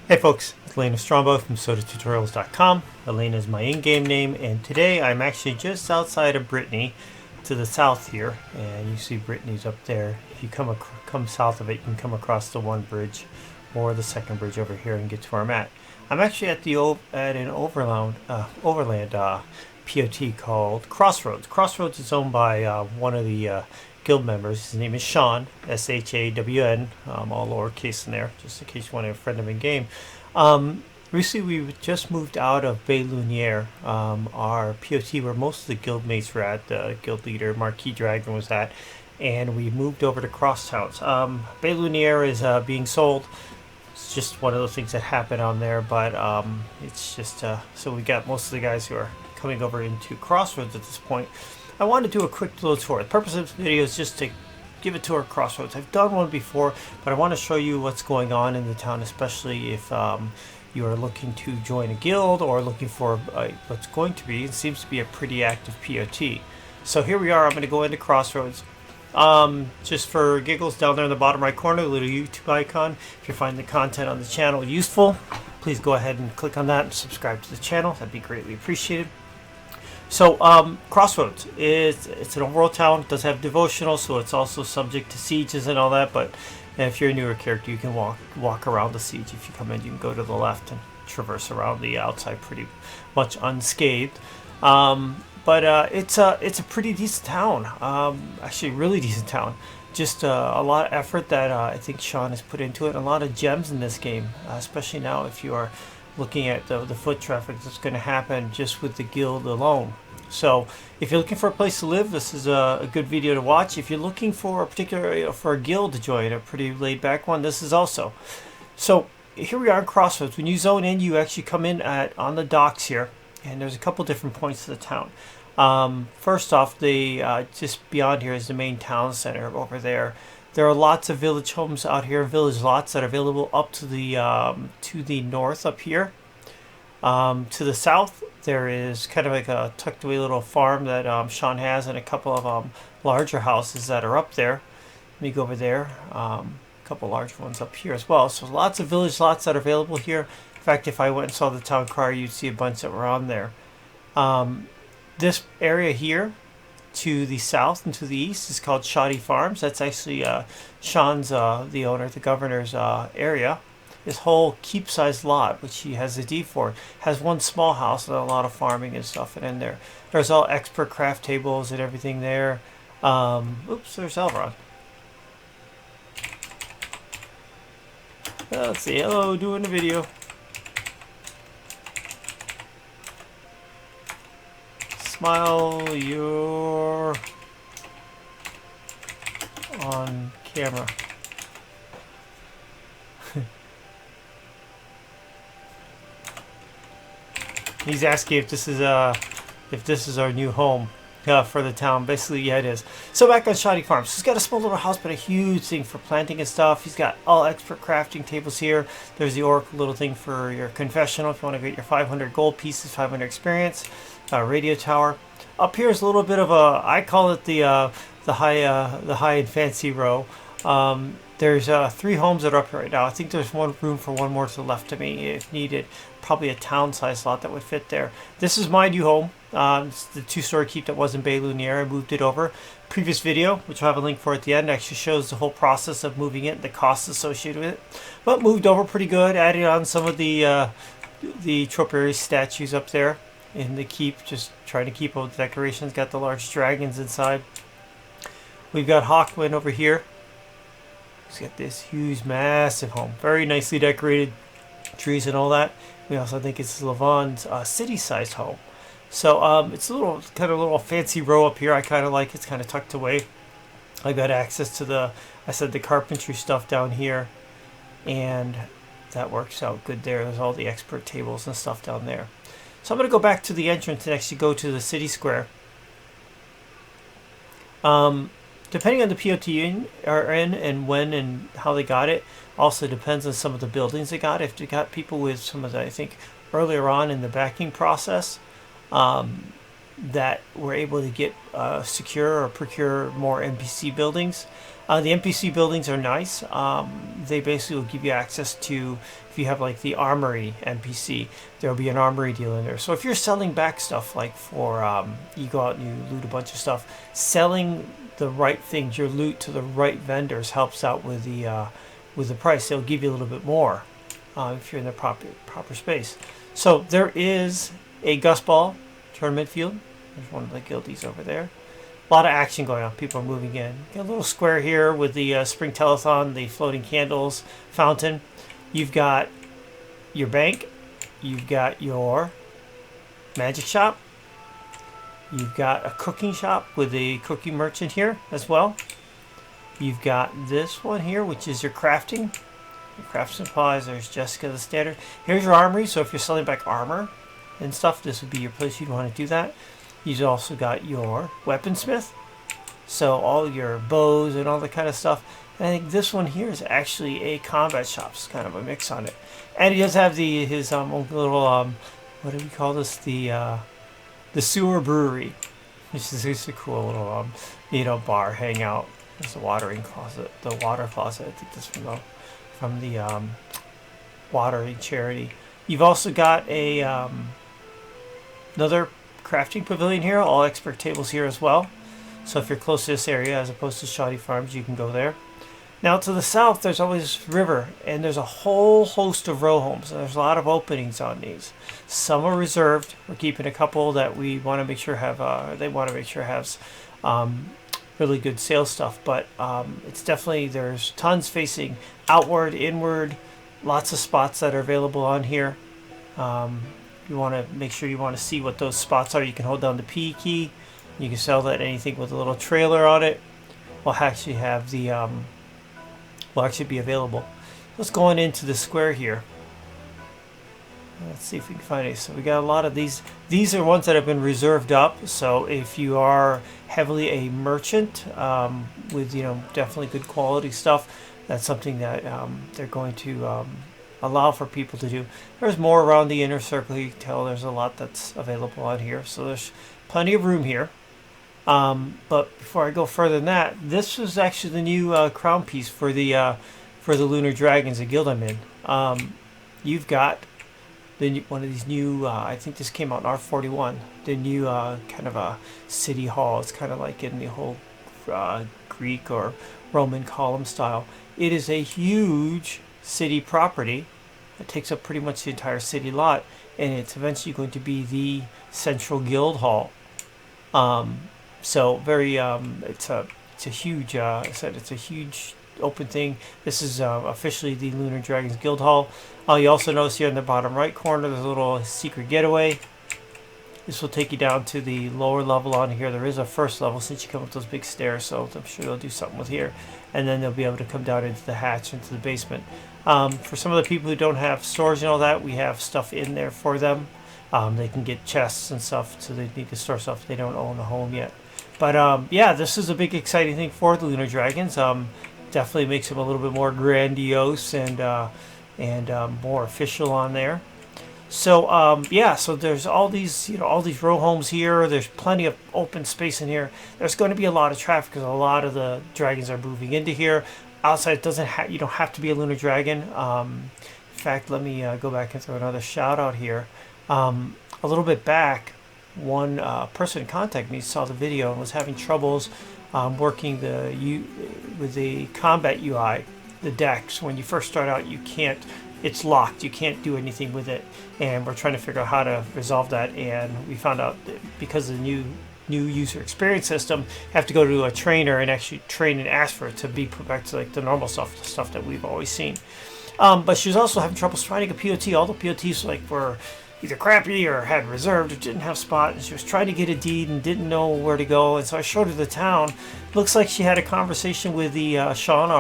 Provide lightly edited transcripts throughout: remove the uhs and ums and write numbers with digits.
Hey folks, it's Elena Strombo from SodaTutorials.com. Elena is my in-game name, and today I'm actually just outside of Brittany to the south here, and you see Brittany's up there. If you come south of it, you can come across the one bridge or the second bridge over here and get to where I'm at. I'm actually at an overland POT called Crossroads. Crossroads is owned by one of the guild members. His name is Shawn, S-H-A-W-N, all lowercase in there, just in case you want to friend him in game. Recently, we just moved out of Bay Lunar, our POT where most of the guild mates were at. The guild leader, Marquis Dragon, was at, and we moved over to Crosstowns. Bay Lunar is being sold. It's just one of those things that happen on there, but it's just so we got most of the guys who are coming over into Crossroads at this point. I want to do a quick little tour. The purpose of this video is just to give a tour of Crossroads. I've done one before, but I want to show you what's going on in the town, especially if you are looking to join a guild or looking for what's going to be, it seems to be a pretty active POT. So here we are. I'm going to go into Crossroads. Just for giggles, down there in the bottom right corner, the little YouTube icon. If you find the content on the channel useful, please go ahead and click on that and subscribe to the channel. That'd be greatly appreciated. So Crossroads it's an overworld town. It does have devotional, so it's also subject to sieges and all that. But if you're a newer character, you can walk around the siege. If you come in, you can go to the left and traverse around the outside pretty much unscathed. But it's a pretty decent town. Actually, really decent town. Just a lot of effort that I think Shawn has put into it. A lot of gems in this game, especially now if you are looking at the foot traffic that's going to happen just with the guild alone. So if you're looking for a place to live, this is a good video to watch. If you're looking for a guild to join, a pretty laid back one, this is also. So here we are in Crossroads. When you zone in, you actually come in on the docks here, and there's a couple different points to the town. First off, just beyond here is the main town center over there. There are lots of village homes out here, village lots that are available up to the north up here. To the south, there is kind of like a tucked away little farm that Shawn has, and a couple of larger houses that are up there. Let me go over there. A couple large ones up here as well. So lots of village lots that are available here. In fact, if I went and saw the town crier, you'd see a bunch that were on there. This area here to the south and to the east is called Shoddy Farms. That's actually Shawn's, the owner, the governor's area. His whole keep-sized lot, which he has a deed for, has one small house and a lot of farming and stuff in there. There's all expert craft tables and everything there. Oops, there's Elrond. Let's see. Hello, doing a video. Smile, you're on camera. He's asking if this is our new home for the town. Basically, yeah, it is. So back on Shoddy Farms, he's got a small little house, but a huge thing for planting and stuff. He's got all expert crafting tables here. There's the oracle little thing for your confessional if you want to get your 500 gold pieces, 500 experience. Radio tower. Up here is a little bit of a, I call it the high and fancy row. There's 3 homes that are up here right now. I think there's room for one more to the left of me if needed. Probably a town-sized lot that would fit there. This is my new home. It's the 2-story keep that was in Bay Lunar. I moved it over. Previous video, which I'll have a link for at the end, actually shows the whole process of moving it and the costs associated with it. But moved over pretty good. Added on some of the Tropiary statues up there in the keep. Just trying to keep all the decorations. Got the large dragons inside. We've got Hawkwind over here. He's got this huge, massive home. Very nicely decorated. Trees and all that. We also think it's Levon's city-sized home. So it's a little fancy row up here. I kind of like it. It's kind of tucked away. I got access to the carpentry stuff down here, and that works out good there. There's all the expert tables and stuff down there. So I'm going to go back to the entrance and actually go to the city square. Depending on the POT are in and when and how they got it, also depends on some of the buildings they got. If they got people with some of the, I think, earlier on in the backing process, that were able to get secure or procure more NPC buildings, The NPC buildings are nice. They basically will give you access to, if you have like the armory NPC, there'll be an armory deal in there. So if you're selling back stuff, like for you go out and you loot a bunch of stuff, selling the right things, your loot to the right vendors helps out with the price. They'll give you a little bit more if you're in the proper space. So there is a Gus Ball tournament field. There's one of the guildies over there. A lot of action going on. People are moving in. Got a little square here with the spring telethon, the floating candles, fountain. You've got your bank. You've got your magic shop. You've got a cooking shop with a cookie merchant here as well. You've got this one here, which is your crafting. Your craft supplies. There's Jessica the standard. Here's your armory. So if you're selling back armor and stuff, this would be your place you'd want to do that. You've also got your weaponsmith, so all your bows and all that kind of stuff. And I think this one here is actually a combat shop. It's kind of a mix on it. And he does have his little what do we call this? The sewer brewery, which is just a cool little bar hangout. There's the watering closet, the water closet. I think that's from the watering charity. You've also got a another crafting pavilion here, all expert tables here as well. So if you're close to this area as opposed to Shoddy Farms, you can go there. Now to the south there's always river, and there's a whole host of row homes, and there's a lot of openings on these. Some are reserved. We're keeping a couple that we want to make sure have really good sales stuff, but it's definitely, there's tons facing outward, inward, lots of spots that are available on here. You want to make sure you want to see what those spots are. You can hold down the P key. You can sell that anything with a little trailer on it will actually have the will actually be available. Let's go on into the square here. Let's see if we can find it. So we got a lot of these. These are ones that have been reserved up. So if you are heavily a merchant with definitely good quality stuff, that's something that they're going to allow for people to do. There's more around the inner circle. You can tell there's a lot that's available on here, so there's plenty of room here. But before I go further than that, this was actually the new crown piece for the Lunar Dragons, the guild I'm in. You've got one of these new, I think this came out in R41, the new kind of a city hall. It's kind of like in the whole Greek or Roman column style. It is a huge city property. It takes up pretty much the entire city lot, and it's eventually going to be the central guild hall. So very it's a huge I said it's a huge open thing. This is officially the Lunar Dragons Guild Hall. You also notice here in the bottom right corner there's a little secret getaway. This will take you down to the lower level on here. There is a first level since you come up those big stairs, so I'm sure they'll do something with here. And then they'll be able to come down into the hatch, into the basement. For some of the people who don't have storage and all that, we have stuff in there for them. They can get chests and stuff, so they need to store stuff. They don't own a home yet. But yeah, this is a big exciting thing for the Lunar Dragons. Definitely makes them a little bit more grandiose and more official on there. So yeah, so there's all these row homes here. There's plenty of open space in here. There's going to be a lot of traffic because a lot of the dragons are moving into here. Outside, you don't have to be a Lunar Dragon. In fact, let me go back and throw another shout out here. A little bit back, one person contacted me, saw the video, and was having troubles working with the combat UI, the decks. When you first start out, it's locked. You can't do anything with it, and we're trying to figure out how to resolve that. And we found out that because of the new user experience system, you have to go to a trainer and actually train and ask for it to be put back to like the normal stuff that we've always seen. But she was also having troubles finding a POT. All the POTs were either crappy or had reserved or didn't have spot, and she was trying to get a deed and didn't know where to go. And so I showed her the town. Looks like she had a conversation with the Sean,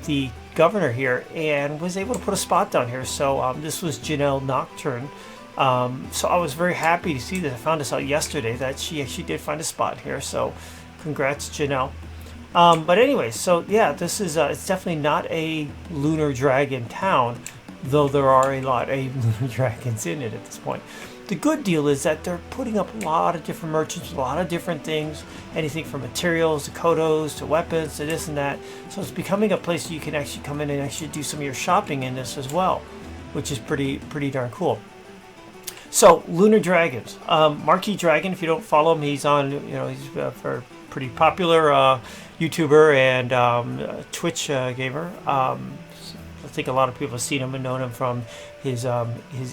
the governor here, and was able to put a spot down here. So this was Janelle Nocturne. So I was very happy to see that. I found this out yesterday that she actually did find a spot here. So congrats, Janelle. But anyway, so yeah, this is it's definitely not a Lunar Dragon town, though there are a lot of Lunar Dragons in it at this point. The good deal is that they're putting up a lot of different merchants, a lot of different things, anything from materials to kodos to weapons to this and that. So it's becoming a place you can actually come in and actually do some of your shopping in this as well, which is pretty darn cool. So Lunar Dragons, Marquee Dragon. If you don't follow him, he's on. He's a pretty popular YouTuber and Twitch gamer. I think a lot of people have seen him and known him from his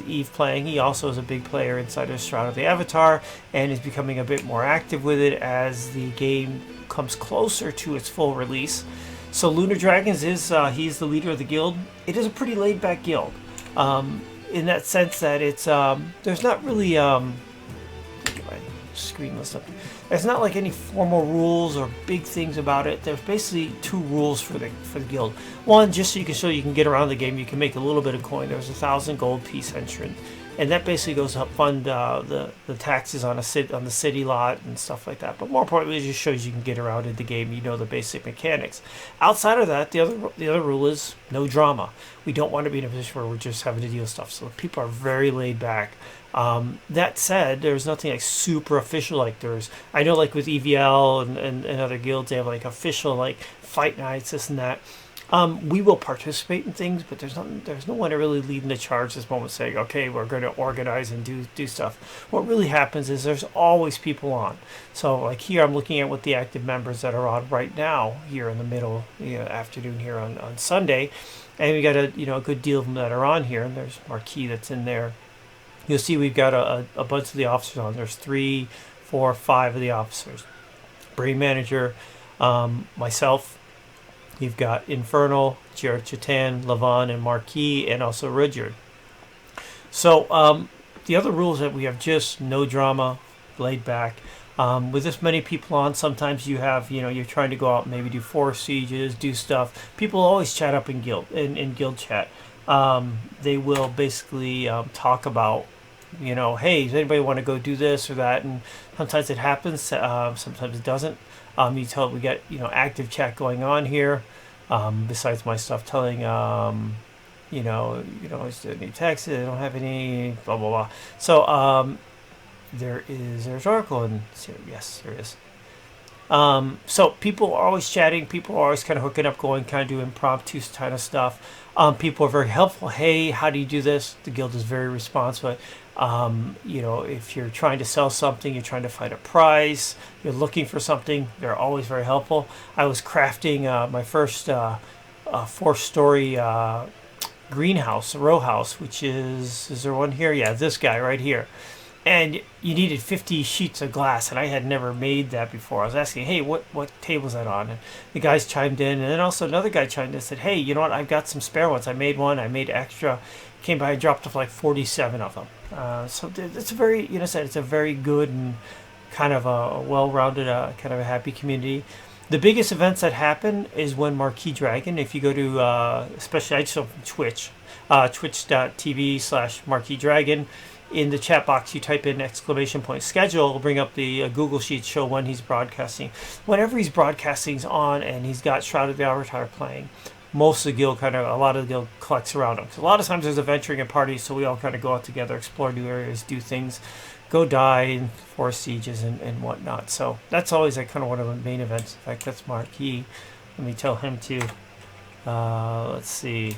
Eve playing. He also is a big player inside of Shroud of the Avatar and is becoming a bit more active with it as the game comes closer to its full release. So Lunar Dragons is he's the leader of the guild. It is a pretty laid back guild in that sense that it's there's not really get my screen list up. There's not like any formal rules or big things about it. There's basically 2 rules for the guild. One, just so you can get around the game, you can make a little bit of coin. There's 1,000 gold piece entrant, and that basically goes to help fund the taxes on the city lot and stuff like that. But more importantly, it just shows you can get around in the game. You know the basic mechanics. Outside of that, the other rule is no drama. We don't want to be in a position where we're just having to deal with stuff. So people are very laid back. That said, there's nothing like super official like there's. I know like with EVL and other guilds, they have like official like fight nights, this and that. We will participate in things, but there's no one really leading the charge this moment saying, okay, we're going to organize and do stuff. What really happens is there's always people on. So like here, I'm looking at what the active members that are on right now here in the middle afternoon here on Sunday, and we got a good deal of them that are on here, and there's Marquis that's in there. You'll see we've got a bunch of the officers on. There's 3, 4, 5 of the officers. Brain Manager, myself. You've got Infernal, Jared Chatan, Lavan, and Marquis, and also Rudyard. So the other rules that we have just no drama, laid back. With this many people on, sometimes you have, you're trying to go out and maybe do 4 sieges, do stuff. People always chat up in guild chat. They will basically talk about, hey, does anybody want to go do this or that? And sometimes it happens, sometimes it doesn't. You tell we got active chat going on here. Besides my stuff telling is there any texts? I don't have any. Blah blah blah. So there's Oracle and yes, there is. So people are always chatting. People are always kind of hooking up, going kind of do impromptu kind of stuff. People are very helpful. Hey, how do you do this? The guild is very responsive. If you're trying to sell something, you're trying to find a price, you're looking for something, they're always very helpful. I was crafting my first 4-story greenhouse, a row house, which is there one here? Yeah, this guy right here. And you needed 50 sheets of glass, and I had never made that before. I was asking, hey, what table is that on? And the guys chimed in, and then also another guy chimed in and said, hey, you know what, I've got some spare ones. I made one, I made extra. Came by, I dropped off like 47 of them. So it's a very, it's a very good and kind of a well-rounded, kind of a happy community. The biggest events that happen is when Marquee Dragon, if you go to, especially I just opened Twitch, twitch.tv/Marquee Dragon. In the chat box, you type in ! schedule, it'll bring up the Google Sheets, show when he's broadcasting. Whenever he's broadcasting's on and he's got Shroud of the Avatar playing, most of the guild a lot of the guild collects around him. So a lot of times there's adventuring and parties, so we all kind of go out together, explore new areas, do things, go die, force sieges and whatnot. So that's always like kind of one of the main events. In fact, that's Marquee. Let me tell him to, let's see,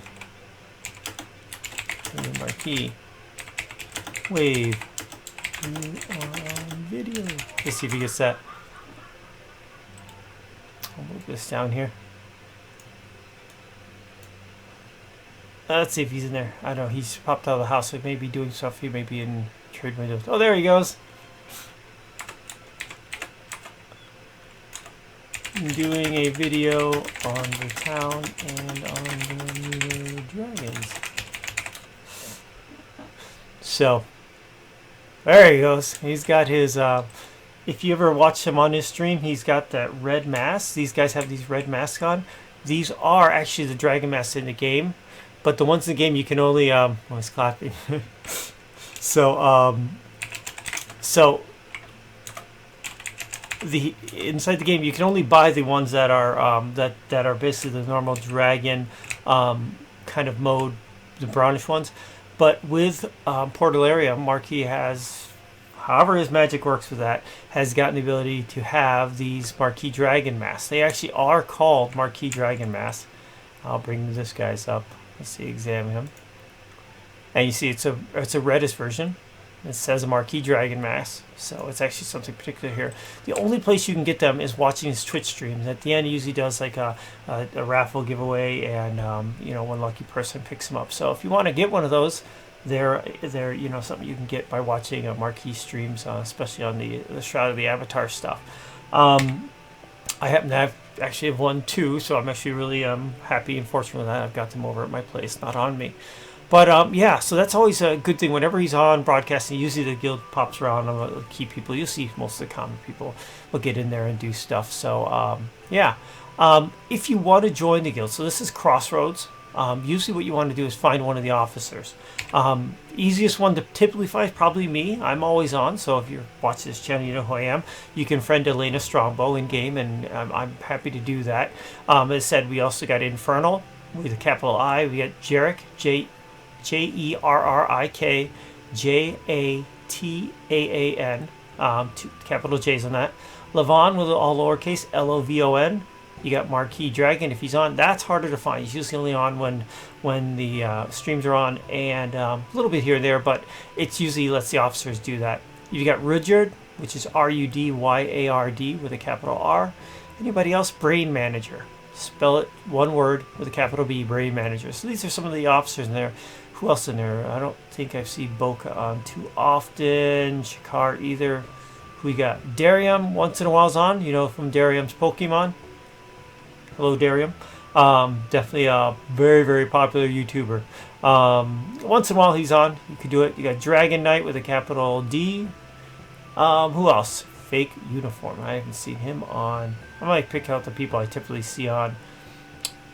Marquee. Wave. You are on video. Let's see if he gets that. I'll move this down here. Let's see if he's in there. I don't know. He's popped out of the house. So he may be doing stuff. He may be in trade windows. Oh, there he goes. I'm doing a video on the town and on the dragons. So, there he goes. He's got his, if you ever watch him on his stream, he's got that red mask. These guys have these red masks on. These are actually the dragon masks in the game. But the ones in the game you can only, oh, he's clapping. So the inside the game you can only buy the ones that are that are basically the normal dragon kind of mode, the brownish ones. But with Portalaria, Marquis has, however his magic works with that, has gotten the ability to have these Marquis Dragon masks. They actually are called Marquis Dragon masks. I'll bring this guy's up. Let's see, examine him. And you see it's a reddish version. It says a Marquis Dragon mask, so it's actually something particular here. The only place you can get them is watching his Twitch streams. At the end, he usually does like a raffle giveaway, and one lucky person picks them up. So if you want to get one of those, they're something you can get by watching Marquis streams, especially on the Shroud of the Avatar stuff. I happen to have one too, so I'm actually really happy and fortunate with that. I've got them over at my place, not on me. But yeah, so that's always a good thing. Whenever he's on broadcasting, usually the guild pops around on the key people. You'll see most of the common people will get in there and do stuff. So yeah, if you want to join the guild, so this is Crossroads. Usually what you want to do is find one of the officers. Easiest one to typically find is probably me. I'm always on, so if you're watching this channel, you know who I am. You can friend Elena Strongbow in game, and I'm happy to do that. As I said, we also got Infernal with a capital I. We got Jarek, Jerrik, Jataan, two capital J's on that. Levon with all lowercase, Lovon. You got Marquis Dragon. If he's on, that's harder to find. He's usually only on when the streams are on, and a little bit here and there, but it's usually lets the officers do that. You got Rudyard, which is Rudyard with a capital R. Anybody else? Brain Manager. Spell it one word with a capital B, Brain Manager. So these are some of the officers in there. Who else in there? I don't think I've seen Boca on too often. Shakar either. Who we got? Darium once in a while's on. You know, from Darium's Pokemon. Hello, Darium. Definitely a very, very popular YouTuber. Once in a while he's on. You could do it. You got Dragon Knight with a capital D. Who else? Fake Uniform. I haven't seen him on. I might pick out the people I typically see on.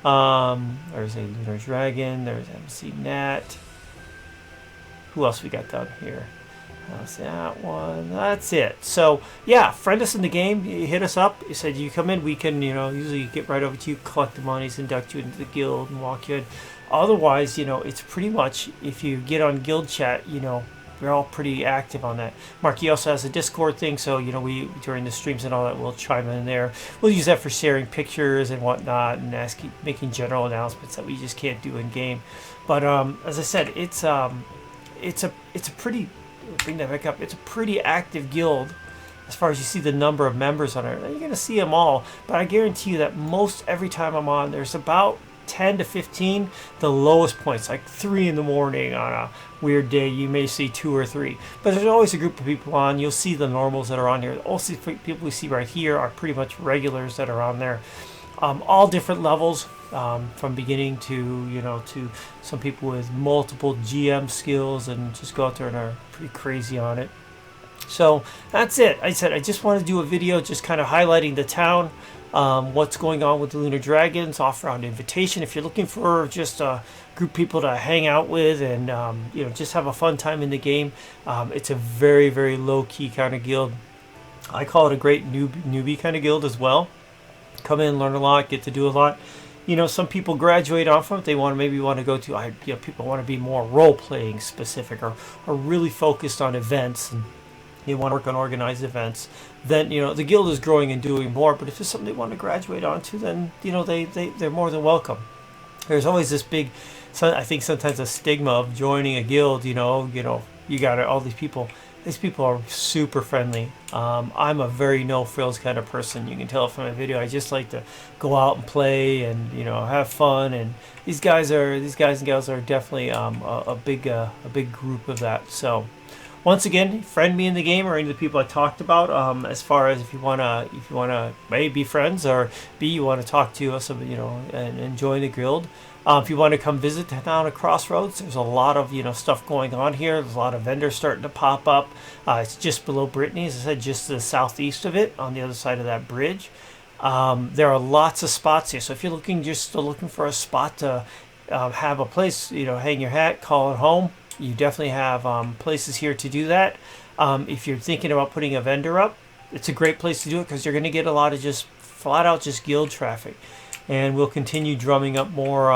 There's a Lunar Dragon. There's MC Nat. Who else we got down here? That's that one. That's it. So yeah, friend us in the game. You hit us up. You said you come in. We can, usually get right over to you, collect the monies, induct you into the guild, and walk you in. Otherwise, it's pretty much if you get on guild chat, we're all pretty active on that. Marky also has a Discord thing, so we during the streams and all that, we'll chime in there. We'll use that for sharing pictures and whatnot, and making general announcements that we just can't do in game. But as I said, it's a pretty, bring that back up. It's a pretty active guild as far as you see the number of members on it. You're gonna see them all, but I guarantee you that every time I'm on, there's about 10 to 15. The lowest points, like 3 in the morning on a weird day, you may see 2 or 3. But there's always a group of people on. You'll see the normals that are on here. Also, people we see right here are pretty much regulars that are on there. All different levels, from beginning to some people with multiple GM skills and just go out there and are pretty crazy on it. So that's it. I said I just want to do a video just kind of highlighting the town. What's going on with the Lunar Dragons, offer on invitation. If you're looking for just a group of people to hang out with and just have a fun time in the game, it's a very, very low-key kind of guild. I call it a great newbie kind of guild as well. Come in, learn a lot, get to do a lot. Some people graduate off of it. They maybe want to go to, people want to be more role-playing specific or really focused on events, and they want to work on organized events. Then the guild is growing and doing more. But if it's something they want to graduate onto, then they're more than welcome. There's always this big, I think sometimes a stigma of joining a guild. You got all these people. These people are super friendly. I'm a very no frills kind of person. You can tell from my video. I just like to go out and play and have fun. And these guys and gals are definitely a big group of that. So. Once again, friend me in the game or any of the people I talked about. As far as if you wanna maybe be friends or B, you want to talk to us, and join the guild. If you want to come visit down at Crossroads, there's a lot of stuff going on here. There's a lot of vendors starting to pop up. It's just below Brittany, as I said, just to the southeast of it, on the other side of that bridge. There are lots of spots here. So if you're looking for a spot to have a place, hang your hat, call it home. You definitely have places here to do that. If you're thinking about putting a vendor up, it's a great place to do it because you're going to get a lot of just flat out just guild traffic, and we'll continue drumming up more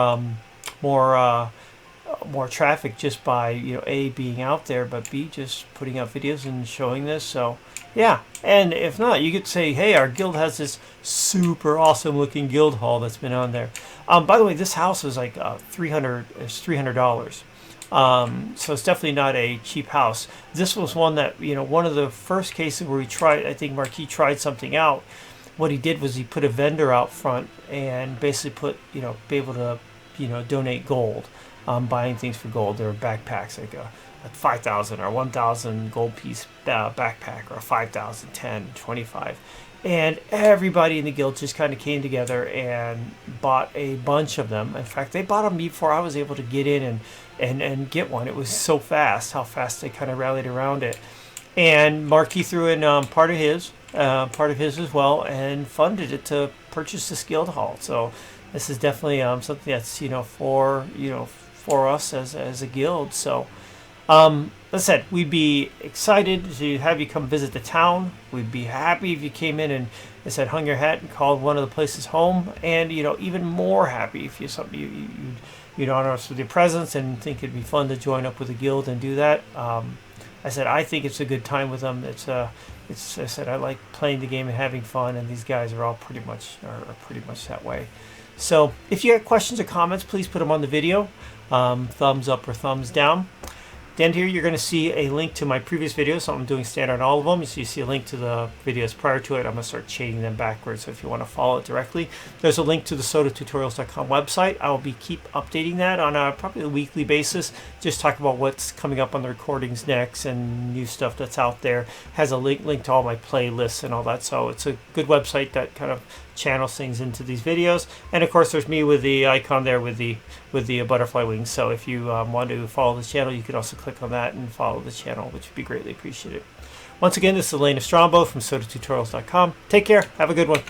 more traffic just by, A, being out there, but B, just putting out videos and showing this. So yeah, and if not, you could say, hey, our guild has this super awesome looking guild hall that's been on there. By the way, this house was like $300. So it's definitely not a cheap house. This was one that, one of the first cases where we tried, I think Marquis tried something out. What he did was he put a vendor out front and basically be able to, donate gold, buying things for gold. There were backpacks like a 5,000 or 1,000 gold piece backpack, or a 5,000, 10, 25. And everybody in the guild just kind of came together and bought a bunch of them. In fact, they bought them before I was able to get in and get one. It was so fast, how fast they kind of rallied around it. And Marquis threw in part of his as well, and funded it to purchase this guild hall. So this is definitely something that's for us as a guild. So as I said, we'd be excited to have you come visit the town. We'd be happy if you came in and, as I said, hung your hat and called one of the places home. And even more happy if you'd honor us with your presence and think it'd be fun to join up with the guild and do that. I said I think it's a good time with them. I said I like playing the game and having fun, and these guys are all pretty much that way. So if you have questions or comments, please put them on the video. Thumbs up or thumbs down. Down here, you're going to see a link to my previous videos. So I'm doing standard on all of them. So you see a link to the videos prior to it. I'm going to start chaining them backwards. So if you want to follow it directly, there's a link to the SodaTutorials.com website. I will keep updating that on probably a weekly basis. Just talk about what's coming up on the recordings next and new stuff that's out there. Has a link to all my playlists and all that. So it's a good website that kind of channels things into these videos. And of course, there's me with the icon there with the butterfly wings. So if you want to follow the channel, you can also click on that and follow the channel, which would be greatly appreciated. Once again, this is Elena Strombo from SodaTutorials.com. Take care. Have a good one.